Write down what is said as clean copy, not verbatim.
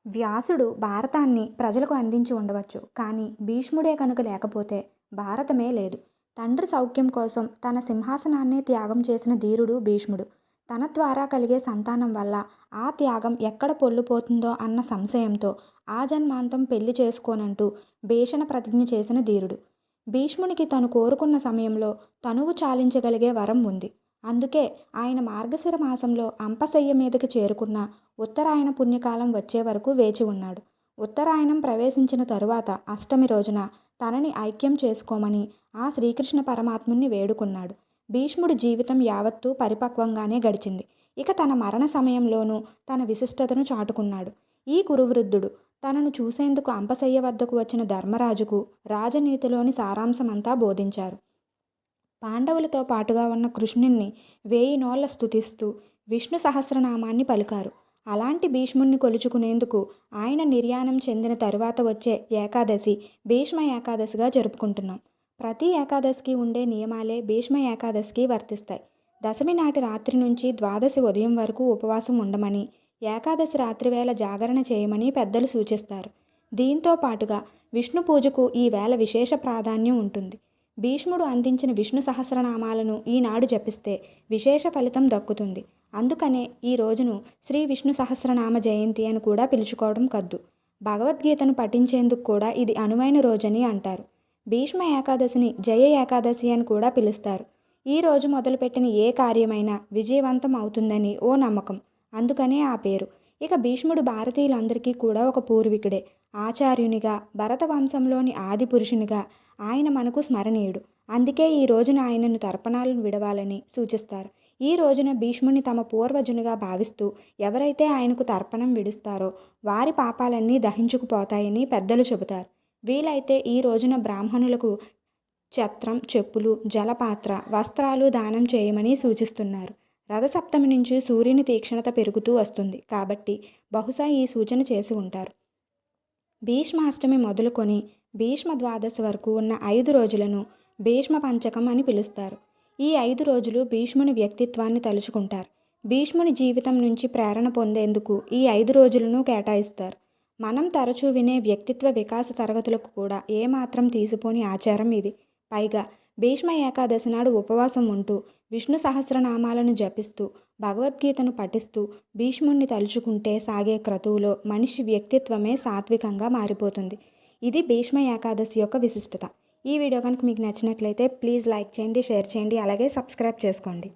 వ్యాసుడు భారతాన్ని ప్రజలకు అందించి ఉండవచ్చు. కానీ భీష్ముడే కనుక లేకపోతే భారతమే లేదు. తండ్రి సౌఖ్యం కోసం తన సింహాసనాన్నే త్యాగం చేసిన ధీరుడు భీష్ముడు. తన ద్వారా కలిగే సంతానం వల్ల ఆ త్యాగం ఎక్కడ పొల్లుపోతుందో అన్న సంశయంతో ఆజన్మాంతం పెళ్లి చేసుకోనంటూ భీషణ ప్రతిజ్ఞ చేసిన ధీరుడు. భీష్మునికి తను కోరుకున్న సమయంలో తనువు చాలించగలిగే వరం ఉంది. అందుకే ఆయన మార్గశిర మాసంలో అంపశయ్య మీదకి చేరుకున్న ఉత్తరాయణ పుణ్యకాలం వచ్చే వరకు వేచి ఉన్నాడు. ఉత్తరాయణం ప్రవేశించిన తరువాత అష్టమి రోజున తనని ఐక్యం చేసుకోమని ఆ శ్రీకృష్ణ పరమాత్ముని వేడుకున్నాడు. భీష్ముడి జీవితం యావత్తూ పరిపక్వంగానే గడిచింది. ఇక తన మరణ సమయంలోనూ తన విశిష్టతను చాటుకున్నాడు. ఈ కురువృద్ధుడు తనను చూసేందుకు అంపశయ్య వద్దకు వచ్చిన ధర్మరాజుకు రాజనీతిలోని సారాంశమంతా బోధించారు. పాండవులతో పాటుగా ఉన్న కృష్ణుణ్ణి 1000 నోళ్ల స్తుతిస్తూ విష్ణు సహస్రనామాన్ని పలికారు. అలాంటి భీష్ముణ్ణి కొలుచుకునేందుకు ఆయన నిర్యాణం చెందిన తరువాత వచ్చే ఏకాదశి భీష్మ ఏకాదశిగా జరుపుకుంటున్నాం. ప్రతి ఏకాదశికి ఉండే నియమాలే భీష్మ ఏకాదశికి వర్తిస్తాయి. దశమి నాటి రాత్రి నుంచి ద్వాదశి ఉదయం వరకు ఉపవాసం ఉండమని, ఏకాదశి రాత్రివేళ జాగరణ చేయమని పెద్దలు సూచిస్తారు. దీంతో పాటుగా విష్ణు పూజకు ఈ వేళ విశేష ప్రాధాన్యం ఉంటుంది. భీష్ముడు అందించిన విష్ణు సహస్రనామాలను ఈనాడు జపిస్తే విశేష ఫలితం దక్కుతుంది. అందుకనే ఈ రోజును శ్రీ విష్ణు సహస్రనామ జయంతి అని కూడా పిలుచుకోవడం కద్దు. భగవద్గీతను పఠించేందుకు కూడా ఇది అనువైన రోజని అంటారు. భీష్మ ఏకాదశిని జయ ఏకాదశి అని కూడా పిలుస్తారు. ఈ రోజు మొదలుపెట్టిన ఏ కార్యమైనా విజయవంతం అవుతుందని ఓ నమ్మకం. అందుకనే ఆ పేరు. ఇక భీష్ముడు భారతీయులందరికీ కూడా ఒక పూర్వీకుడే. ఆచార్యునిగా, భరత వంశంలోని ఆది పురుషునిగా ఆయన మనకు స్మరణీయుడు. అందుకే ఈ రోజున ఆయనను తర్పణాలను విడవాలని సూచిస్తారు. ఈ రోజున భీష్ముని తమ పూర్వజునిగా భావిస్తూ ఎవరైతే ఆయనకు తర్పణం విడుస్తారో వారి పాపాలన్నీ దహించుకుపోతాయని పెద్దలు చెబుతారు. వీలైతే ఈ రోజున బ్రాహ్మణులకు ఛత్రం, చెప్పులు, జలపాత్ర, వస్త్రాలు దానం చేయమని సూచిస్తున్నారు. రథసప్తమి నుంచి సూర్యుని తీక్షణత పెరుగుతూ వస్తుంది కాబట్టి బహుశా ఈ సూచన చేసి ఉంటారు. భీష్మాష్టమి మొదలుకొని భీష్మ ద్వాదశి వరకు ఉన్న 5 రోజులను భీష్మ పంచకం అని పిలుస్తారు. ఈ 5 రోజులు భీష్ముని వ్యక్తిత్వాన్ని తలుచుకుంటారు. భీష్ముని జీవితం నుంచి ప్రేరణ పొందేందుకు ఈ 5 రోజులను కేటాయిస్తారు. మనం తరచూ వినే వ్యక్తిత్వ వికాస తరగతులకు కూడా ఏమాత్రం తీసిపోని ఆచారం ఇది. పైగా భీష్మ ఏకాదశి నాడు ఉపవాసం ఉంటూ విష్ణు సహస్రనామాలను జపిస్తూ భగవద్గీతను పఠిస్తూ భీష్ముణ్ణి తలుచుకుంటే సాగే క్రతువులో మనిషి వ్యక్తిత్వమే సాత్వికంగా మారిపోతుంది. ఇది భీష్మ ఏకాదశి యొక్క విశిష్టత. ఈ వీడియో కనుక మీకు నచ్చినట్లయితే ప్లీజ్ లైక్ చేయండి, షేర్ చేయండి, అలాగే సబ్స్క్రైబ్ చేసుకోండి.